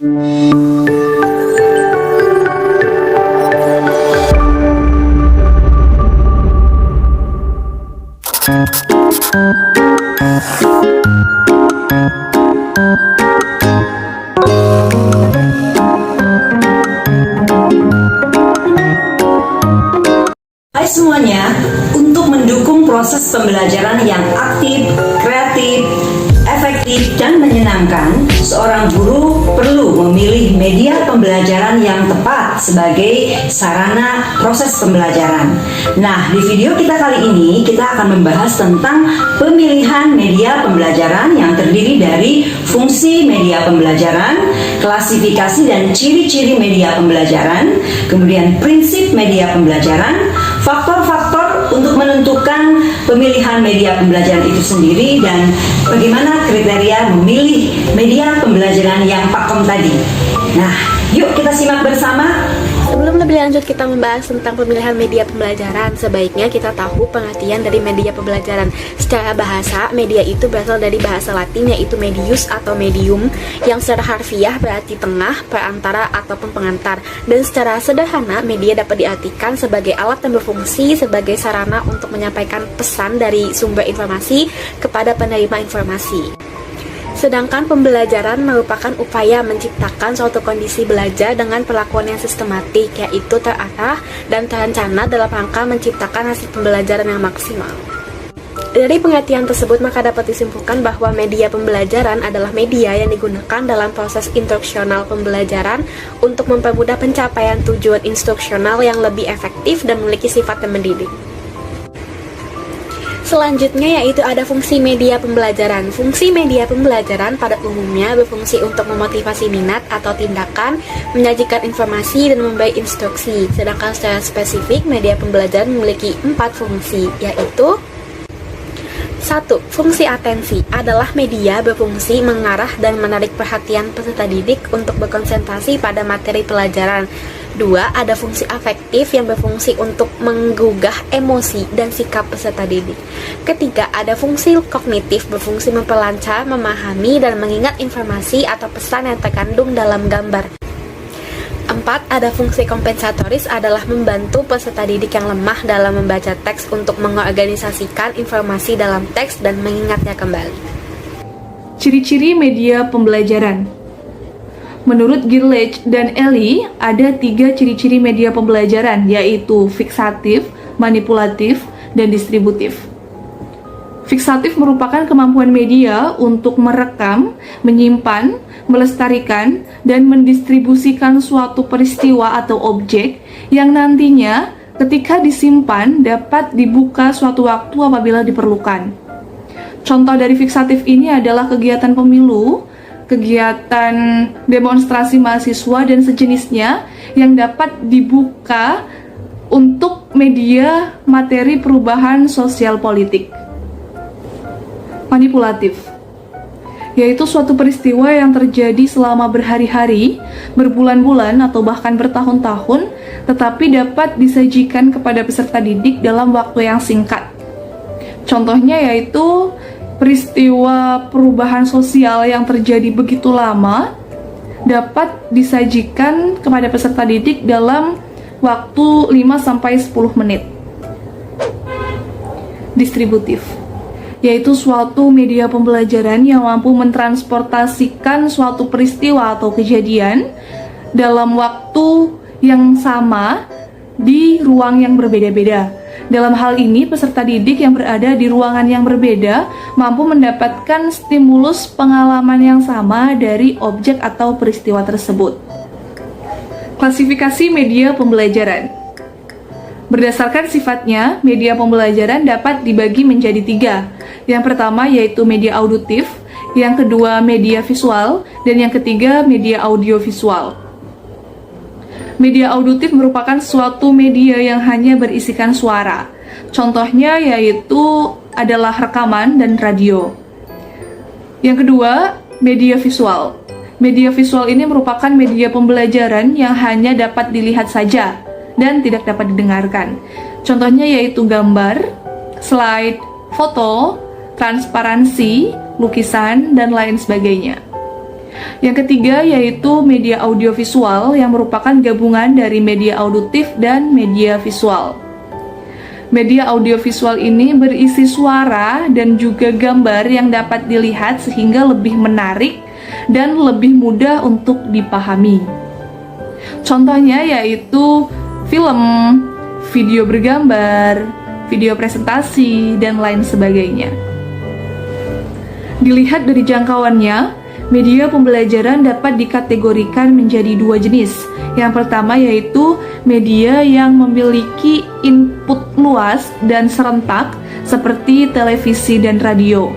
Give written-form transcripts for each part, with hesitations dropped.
Hai semuanya, untuk mendukung proses pembelajaran yang aktif, kreatif, efektif, dan menyenangkan, seorang guru perlu memilih media pembelajaran yang tepat sebagai sarana proses pembelajaran. Nah, di video kita kali ini, kita akan membahas tentang pemilihan media pembelajaran yang terdiri dari fungsi media pembelajaran, klasifikasi dan ciri-ciri media pembelajaran, kemudian prinsip media pembelajaran, faktor-faktor untuk menentukan pemilihan media pembelajaran itu sendiri, dan bagaimana kriteria memilih media pembelajaran yang pakem tadi. Nah, yuk kita simak bersama. Sebelum lebih lanjut kita membahas tentang pemilihan media pembelajaran, sebaiknya kita tahu pengertian dari media pembelajaran. Secara bahasa, media itu berasal dari bahasa Latin yaitu medius atau medium, yang secara harfiah berarti tengah, perantara, ataupun pengantar. Dan secara sederhana, media dapat diartikan sebagai alat yang berfungsi sebagai sarana untuk menyampaikan pesan dari sumber informasi kepada penerima informasi. Sedangkan pembelajaran merupakan upaya menciptakan suatu kondisi belajar dengan perlakuan yang sistematik, yaitu terarah dan terencana dalam rangka menciptakan hasil pembelajaran yang maksimal. Dari pengertian tersebut, maka dapat disimpulkan bahwa media pembelajaran adalah media yang digunakan dalam proses instruksional pembelajaran untuk mempermudah pencapaian tujuan instruksional yang lebih efektif dan memiliki sifat yang mendidik. Selanjutnya yaitu ada fungsi media pembelajaran. Fungsi media pembelajaran pada umumnya berfungsi untuk memotivasi minat atau tindakan, menyajikan informasi, dan memberi instruksi. Sedangkan secara spesifik, media pembelajaran memiliki 4 fungsi, yaitu 1. Fungsi atensi adalah media berfungsi mengarah dan menarik perhatian peserta didik untuk berkonsentrasi pada materi pelajaran. 2. Ada fungsi afektif yang berfungsi untuk menggugah emosi dan sikap peserta didik. Ketiga, ada fungsi kognitif berfungsi memperlancar, memahami, dan mengingat informasi atau pesan yang terkandung dalam gambar. 4. Ada fungsi kompensatoris adalah membantu peserta didik yang lemah dalam membaca teks untuk mengorganisasikan informasi dalam teks dan mengingatnya kembali. Ciri-ciri media pembelajaran. Menurut Girlach dan Ellie, ada 3 ciri-ciri media pembelajaran, yaitu fiksatif, manipulatif, dan distributif. Fiksatif merupakan kemampuan media untuk merekam, menyimpan, melestarikan, dan mendistribusikan suatu peristiwa atau objek yang nantinya ketika disimpan dapat dibuka suatu waktu apabila diperlukan. Contoh dari fiksatif ini adalah kegiatan pemilu, kegiatan demonstrasi mahasiswa, dan sejenisnya yang dapat dibuka untuk media materi perubahan sosial politik. Manipulatif, yaitu suatu peristiwa yang terjadi selama berhari-hari, berbulan-bulan, atau bahkan bertahun-tahun, tetapi dapat disajikan kepada peserta didik dalam waktu yang singkat. Contohnya yaitu peristiwa perubahan sosial yang terjadi begitu lama dapat disajikan kepada peserta didik dalam waktu 5-10 menit. Distributif, yaitu suatu media pembelajaran yang mampu mentransportasikan suatu peristiwa atau kejadian dalam waktu yang sama di ruang yang berbeda-beda. Dalam hal ini, peserta didik yang berada di ruangan yang berbeda mampu mendapatkan stimulus pengalaman yang sama dari objek atau peristiwa tersebut. Klasifikasi media pembelajaran. Berdasarkan sifatnya, media pembelajaran dapat dibagi menjadi 3. Yang pertama yaitu media auditif, yang kedua media visual, dan yang ketiga media audiovisual. Media auditif merupakan suatu media yang hanya berisikan suara. Contohnya yaitu adalah rekaman dan radio. Yang kedua, media visual. Media visual ini merupakan media pembelajaran yang hanya dapat dilihat saja dan tidak dapat didengarkan. Contohnya yaitu gambar, slide, foto, transparansi, lukisan, dan lain sebagainya. Yang ketiga yaitu media audiovisual yang merupakan gabungan dari media auditif dan media visual. Media audiovisual ini berisi suara dan juga gambar yang dapat dilihat sehingga lebih menarik dan lebih mudah untuk dipahami. Contohnya yaitu film, video bergambar, video presentasi, dan lain sebagainya. Dilihat dari jangkauannya, media pembelajaran dapat dikategorikan menjadi dua jenis. Yang pertama yaitu media yang memiliki input luas dan serentak seperti televisi dan radio.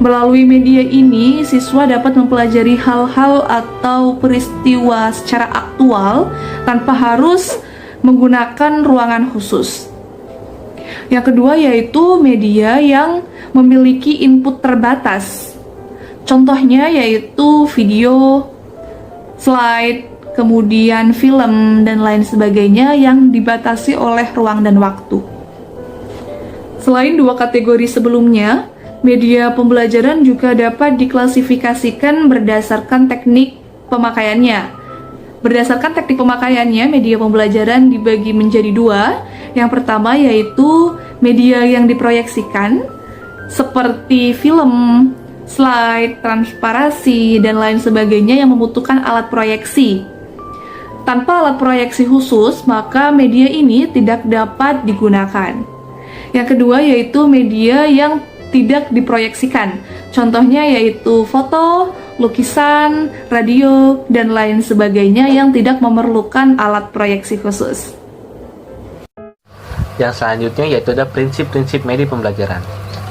Melalui media ini, siswa dapat mempelajari hal-hal atau peristiwa secara aktual tanpa harus menggunakan ruangan khusus. Yang kedua yaitu media yang memiliki input terbatas. Contohnya yaitu video, slide, kemudian film, dan lain sebagainya yang dibatasi oleh ruang dan waktu. Selain dua kategori sebelumnya, media pembelajaran juga dapat diklasifikasikan berdasarkan teknik pemakaiannya. Berdasarkan teknik pemakaiannya, media pembelajaran dibagi menjadi dua. Yang pertama yaitu media yang diproyeksikan, seperti film, slide, transparasi, dan lain sebagainya yang membutuhkan alat proyeksi. Tanpa alat proyeksi khusus, maka media ini tidak dapat digunakan. Yang kedua yaitu media yang tidak diproyeksikan. Contohnya yaitu foto, lukisan, radio, dan lain sebagainya yang tidak memerlukan alat proyeksi khusus. Yang selanjutnya yaitu ada prinsip-prinsip media pembelajaran.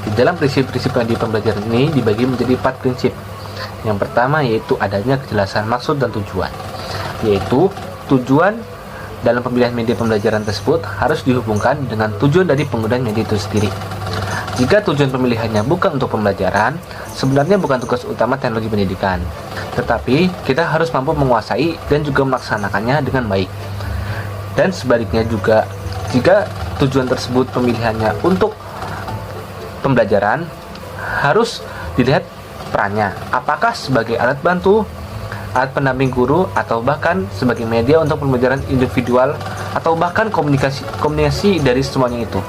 Di dalam prinsip-prinsip media pembelajaran ini dibagi menjadi 4 prinsip. Yang pertama yaitu adanya kejelasan maksud dan tujuan, yaitu tujuan dalam pemilihan media pembelajaran tersebut harus dihubungkan dengan tujuan dari penggunaan media itu sendiri. Jika tujuan pemilihannya bukan untuk pembelajaran, sebenarnya bukan tugas utama teknologi pendidikan, tetapi kita harus mampu menguasai dan juga melaksanakannya dengan baik. Dan sebaliknya juga, jika tujuan tersebut pemilihannya untuk pembelajaran, harus dilihat perannya, apakah sebagai alat bantu, alat pendamping guru, atau bahkan sebagai media untuk pembelajaran individual, atau bahkan kombinasi dari semuanya itu.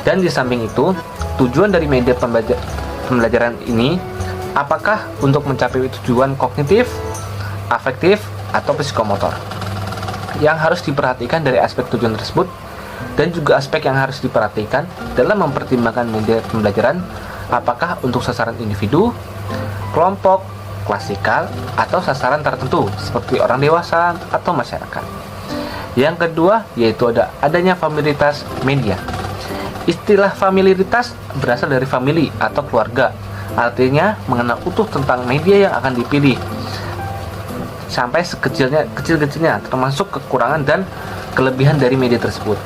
Dan di samping itu, tujuan dari media pembelajaran ini apakah untuk mencapai tujuan kognitif, afektif, atau psikomotor. Yang harus diperhatikan dari aspek tujuan tersebut dan juga aspek yang harus diperhatikan dalam mempertimbangkan media pembelajaran, apakah untuk sasaran individu, kelompok, klasikal, atau sasaran tertentu seperti orang dewasa atau masyarakat. Yang kedua yaitu adanya familiaritas media. Istilah familiaritas berasal dari family atau keluarga, artinya mengenal utuh tentang media yang akan dipilih sampai kecil-kecilnya, termasuk kekurangan dan kelebihan dari media tersebut.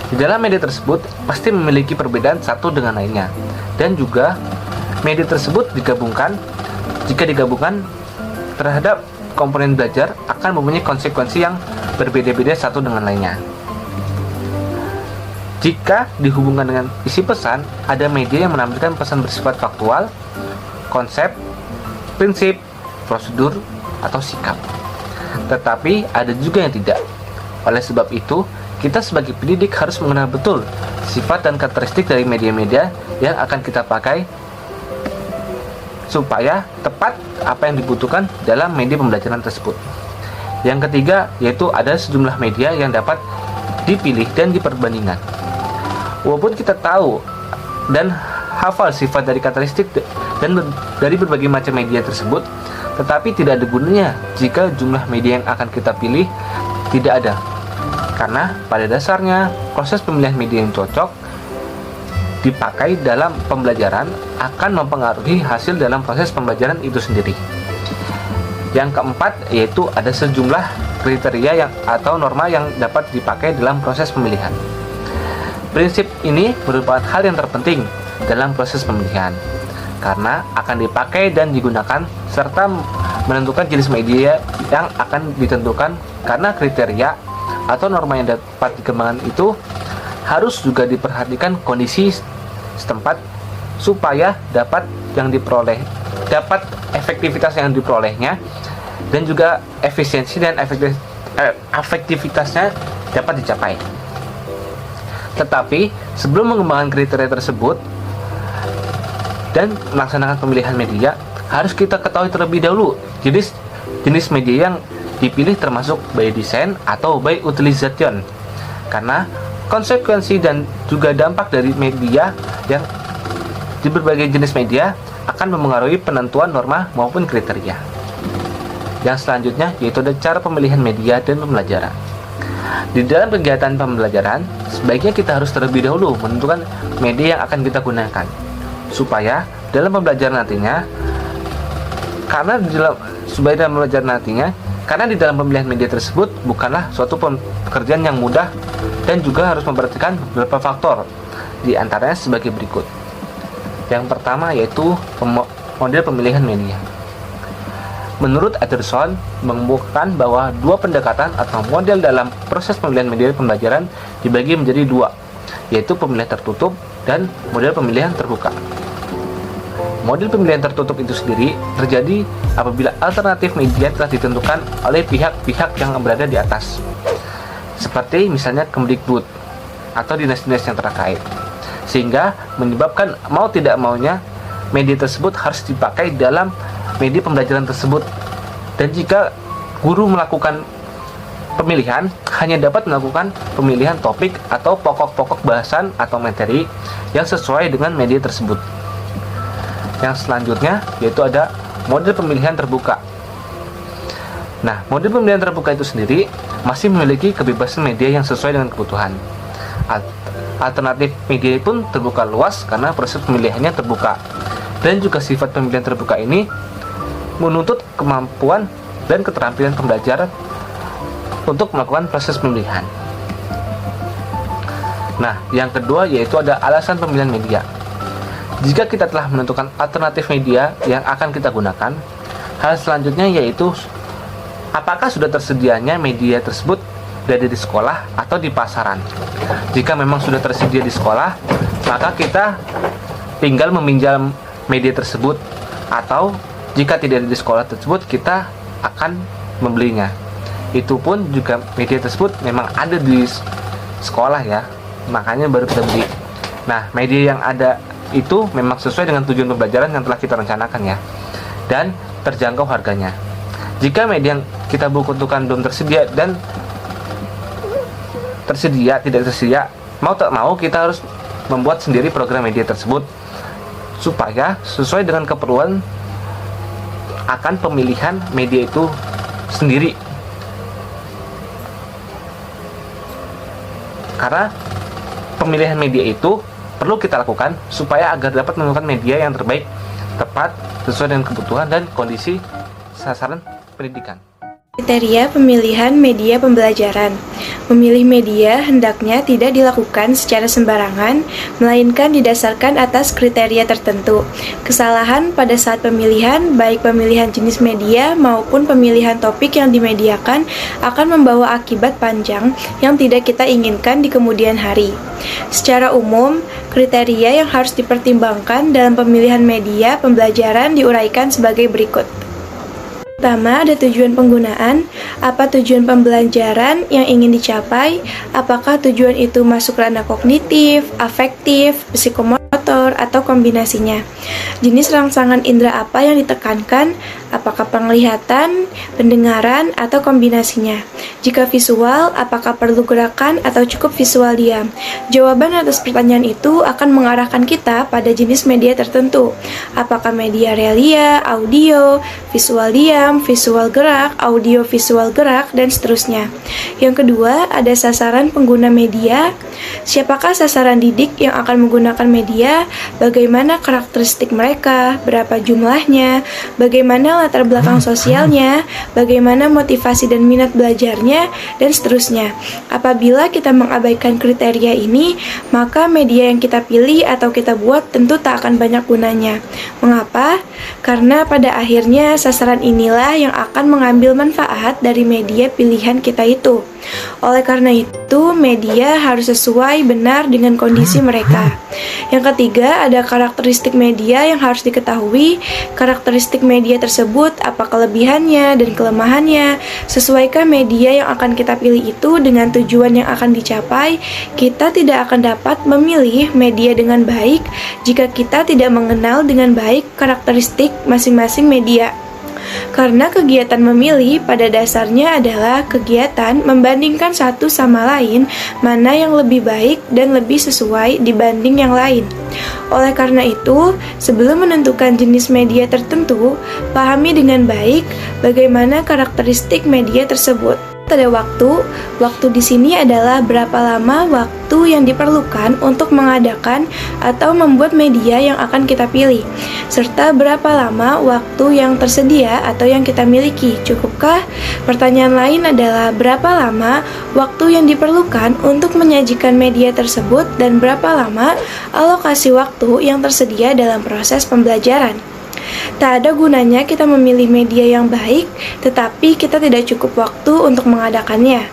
Di dalam media tersebut pasti memiliki perbedaan satu dengan lainnya, dan juga media tersebut jika digabungkan terhadap komponen belajar akan mempunyai konsekuensi yang berbeda-beda satu dengan lainnya. Jika dihubungkan dengan isi pesan, ada media yang menampilkan pesan bersifat faktual, konsep, prinsip, prosedur, atau sikap. Tetapi ada juga yang tidak. Oleh sebab itu, kita sebagai pendidik harus mengenal betul sifat dan karakteristik dari media-media yang akan kita pakai supaya tepat apa yang dibutuhkan dalam media pembelajaran tersebut. Yang ketiga yaitu ada sejumlah media yang dapat dipilih dan diperbandingkan. Walaupun kita tahu dan hafal sifat dari karakteristik dan dari berbagai macam media tersebut, tetapi tidak ada gunanya jika jumlah media yang akan kita pilih tidak ada. Karena pada dasarnya proses pemilihan media yang cocok dipakai dalam pembelajaran akan mempengaruhi hasil dalam proses pembelajaran itu sendiri. Yang keempat yaitu ada sejumlah kriteria atau norma yang dapat dipakai dalam proses pemilihan. Prinsip ini merupakan hal yang terpenting dalam proses pemilihan karena akan dipakai dan digunakan serta menentukan jenis media yang akan ditentukan, karena kriteria atau norma yang dapat dikembangkan itu harus juga diperhatikan kondisi setempat supaya yang diperoleh dapat efektivitas yang diperolehnya, dan juga efisiensi dan efektivitasnya dapat dicapai. Tetapi sebelum mengembangkan kriteria tersebut dan melaksanakan pemilihan media, harus kita ketahui terlebih dahulu jenis media yang dipilih, termasuk by design atau by utilization, karena konsekuensi dan juga dampak dari media yang di berbagai jenis media akan memengaruhi penentuan norma maupun kriteria. Yang selanjutnya yaitu ada cara pemilihan media dan pembelajaran. Di dalam kegiatan pembelajaran, sebaiknya kita harus terlebih dahulu menentukan media yang akan kita gunakan, supaya dalam pembelajaran nantinya, karena di dalam pemilihan media tersebut bukanlah suatu pekerjaan yang mudah dan juga harus memperhatikan beberapa faktor, di antaranya sebagai berikut. Yang pertama yaitu model pemilihan media. Menurut Ederson, mengemukakan bahwa dua pendekatan atau model dalam proses pemilihan media pembelajaran dibagi menjadi dua, yaitu pemilihan tertutup dan model pemilihan terbuka. Model pemilihan tertutup itu sendiri terjadi apabila alternatif media telah ditentukan oleh pihak-pihak yang berada di atas, seperti misalnya Kemdikbud atau dinas-dinas yang terkait, sehingga menyebabkan mau tidak maunya media tersebut harus dipakai dalam media pembelajaran tersebut. Dan jika guru melakukan pemilihan, hanya dapat melakukan pemilihan topik atau pokok-pokok bahasan atau materi yang sesuai dengan media tersebut. Yang selanjutnya yaitu ada model pemilihan terbuka. Nah, model pemilihan terbuka itu sendiri masih memiliki kebebasan media yang sesuai dengan kebutuhan. Alternatif media pun terbuka luas karena proses pemilihannya terbuka. Dan juga sifat pemilihan terbuka ini menuntut kemampuan dan keterampilan pembelajar untuk melakukan proses pemilihan. Nah, yang kedua yaitu ada alasan pemilihan media. Jika kita telah menentukan alternatif media yang akan kita gunakan, hal selanjutnya yaitu apakah sudah tersedianya media tersebut dari di sekolah atau di pasaran. Jika memang sudah tersedia di sekolah, maka kita tinggal meminjam media tersebut, atau jika tidak ada di sekolah tersebut, kita akan membelinya. Itu pun juga media tersebut memang ada di sekolah ya, makanya baru kita beli. Nah, media yang ada itu memang sesuai dengan tujuan pembelajaran yang telah kita rencanakan ya, dan terjangkau harganya. Jika media yang kita butuhkan belum tersedia dan tidak tersedia, mau tak mau kita harus membuat sendiri program media tersebut supaya sesuai dengan keperluan akan pemilihan media itu sendiri. Karena pemilihan media itu perlu kita lakukan supaya agar dapat menemukan media yang terbaik, tepat, sesuai dengan kebutuhan dan kondisi sasaran pendidikan. Kriteria pemilihan media pembelajaran. Memilih media hendaknya tidak dilakukan secara sembarangan, melainkan didasarkan atas kriteria tertentu. Kesalahan pada saat pemilihan, baik pemilihan jenis media maupun pemilihan topik yang dimediakan, akan membawa akibat panjang yang tidak kita inginkan di kemudian hari. Secara umum, kriteria yang harus dipertimbangkan dalam pemilihan media pembelajaran diuraikan sebagai berikut. Pertama, ada tujuan penggunaan. Apa tujuan pembelajaran yang ingin dicapai? Apakah tujuan itu masuk ranah kognitif, afektif, psikomotor, atau kombinasinya? Jenis rangsangan indera apa yang ditekankan? Apakah penglihatan, pendengaran, atau kombinasinya? Jika visual, apakah perlu gerakan atau cukup visual diam? Jawaban atas pertanyaan itu akan mengarahkan kita pada jenis media tertentu. Apakah media realia, audio, visual diam, visual gerak, audio visual gerak, dan seterusnya. Yang kedua, ada sasaran pengguna media. Siapakah sasaran didik yang akan menggunakan media? Bagaimana karakteristik mereka? Berapa jumlahnya? Bagaimana latar belakang sosialnya, bagaimana motivasi dan minat belajarnya, dan seterusnya. Apabila kita mengabaikan kriteria ini, maka media yang kita pilih atau kita buat tentu tak akan banyak gunanya. Mengapa? Karena pada akhirnya sasaran inilah yang akan mengambil manfaat dari media pilihan kita itu. Oleh karena itu, media harus sesuai benar dengan kondisi mereka. Yang ketiga, ada karakteristik media yang harus diketahui. Karakteristik media tersebut, apa kelebihannya dan kelemahannya, sesuaikah media yang akan kita pilih itu dengan tujuan yang akan dicapai. Kita tidak akan dapat memilih media dengan baik jika kita tidak mengenal dengan baik karakteristik masing-masing media. Karena kegiatan memilih pada dasarnya adalah kegiatan membandingkan satu sama lain mana yang lebih baik dan lebih sesuai dibanding yang lain. Oleh karena itu, sebelum menentukan jenis media tertentu, pahami dengan baik bagaimana karakteristik media tersebut. Ada waktu di sini adalah berapa lama waktu yang diperlukan untuk mengadakan atau membuat media yang akan kita pilih, serta berapa lama waktu yang tersedia atau yang kita miliki. Cukupkah? Pertanyaan lain adalah berapa lama waktu yang diperlukan untuk menyajikan media tersebut dan berapa lama alokasi waktu yang tersedia dalam proses pembelajaran. Tak ada gunanya kita memilih media yang baik, tetapi kita tidak cukup waktu untuk mengadakannya.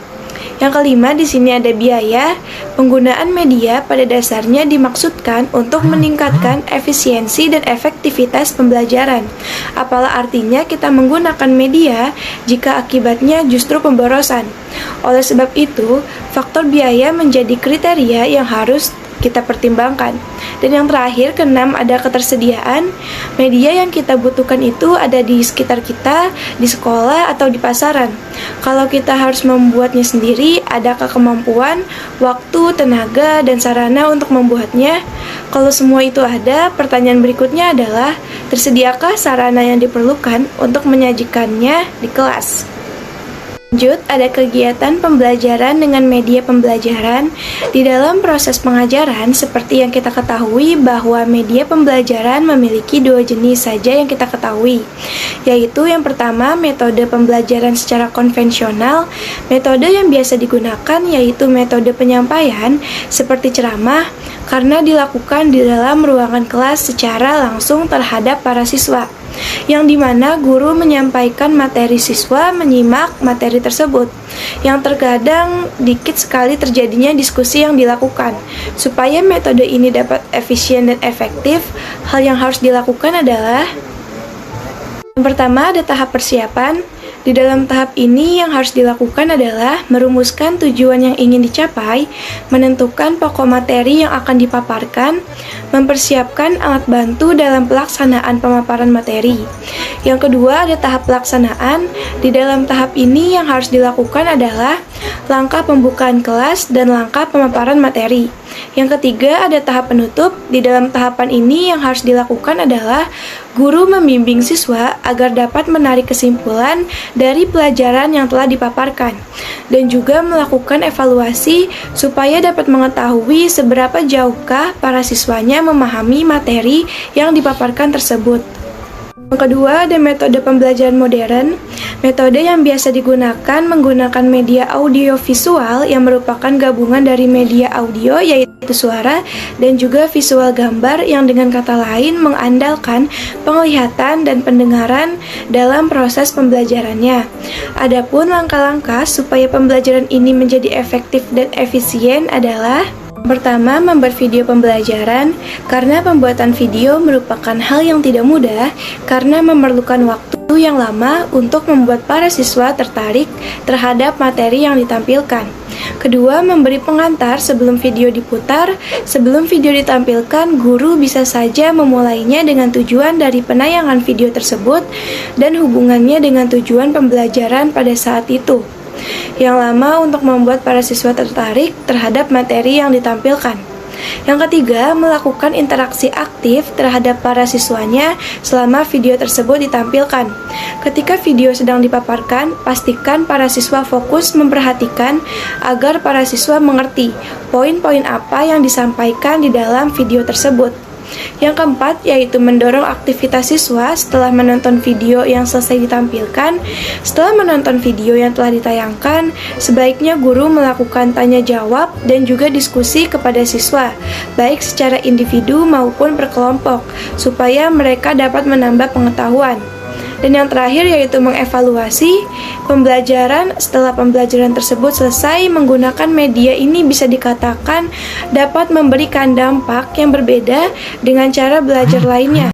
Yang kelima, di sini ada biaya. Penggunaan media pada dasarnya dimaksudkan untuk meningkatkan efisiensi dan efektivitas pembelajaran. Apalah artinya kita menggunakan media jika akibatnya justru pemborosan. Oleh sebab itu, faktor biaya menjadi kriteria yang harus kita pertimbangkan. Dan yang terakhir, keenam, ada ketersediaan. Media yang kita butuhkan itu ada di sekitar kita, di sekolah, atau di pasaran. Kalau kita harus membuatnya sendiri, adakah kemampuan, waktu, tenaga, dan sarana untuk membuatnya? Kalau semua itu ada, pertanyaan berikutnya adalah, tersediakah sarana yang diperlukan untuk menyajikannya di kelas? Lanjut, ada kegiatan pembelajaran dengan media pembelajaran. Di dalam proses pengajaran, seperti yang kita ketahui bahwa media pembelajaran memiliki dua jenis saja yang kita ketahui, yaitu yang pertama, metode pembelajaran secara konvensional. Metode yang biasa digunakan yaitu metode penyampaian seperti ceramah, karena dilakukan di dalam ruangan kelas secara langsung terhadap para siswa, yang dimana guru menyampaikan materi, siswa menyimak materi tersebut, yang terkadang dikit sekali terjadinya diskusi yang dilakukan. Supaya metode ini dapat efisien dan efektif, hal yang harus dilakukan adalah yang pertama, ada tahap persiapan. Di dalam tahap ini yang harus dilakukan adalah merumuskan tujuan yang ingin dicapai, menentukan pokok materi yang akan dipaparkan, mempersiapkan alat bantu dalam pelaksanaan pemaparan materi. Yang kedua, ada tahap pelaksanaan. Di dalam tahap ini yang harus dilakukan adalah langkah pembukaan kelas dan langkah pemaparan materi. Yang ketiga, ada tahap penutup. Di dalam tahapan ini yang harus dilakukan adalah guru membimbing siswa agar dapat menarik kesimpulan dari pelajaran yang telah dipaparkan, dan juga melakukan evaluasi supaya dapat mengetahui seberapa jauhkah para siswanya memahami materi yang dipaparkan tersebut. Yang kedua, ada metode pembelajaran modern. Metode yang biasa digunakan menggunakan media audio visual yang merupakan gabungan dari media audio yaitu suara dan juga visual gambar, yang dengan kata lain mengandalkan penglihatan dan pendengaran dalam proses pembelajarannya. Adapun langkah-langkah supaya pembelajaran ini menjadi efektif dan efisien adalah: pertama, membuat video pembelajaran, karena pembuatan video merupakan hal yang tidak mudah karena memerlukan waktu yang lama untuk membuat para siswa tertarik terhadap materi yang ditampilkan. Kedua, memberi pengantar sebelum video diputar. Sebelum video ditampilkan, guru bisa saja memulainya dengan tujuan dari penayangan video tersebut dan hubungannya dengan tujuan pembelajaran pada saat itu. Yang lama untuk membuat para siswa tertarik terhadap materi yang ditampilkan. Yang ketiga, melakukan interaksi aktif terhadap para siswanya selama video tersebut ditampilkan. Ketika video sedang dipaparkan, pastikan para siswa fokus memperhatikan agar para siswa mengerti poin-poin apa yang disampaikan di dalam video tersebut. Yang keempat, yaitu mendorong aktivitas siswa setelah menonton video yang selesai ditampilkan. Setelah menonton video yang telah ditayangkan, sebaiknya guru melakukan tanya jawab dan juga diskusi kepada siswa, baik secara individu maupun berkelompok, supaya mereka dapat menambah pengetahuan. Dan yang terakhir yaitu mengevaluasi pembelajaran. Setelah pembelajaran tersebut selesai, menggunakan media ini bisa dikatakan dapat memberikan dampak yang berbeda dengan cara belajar lainnya.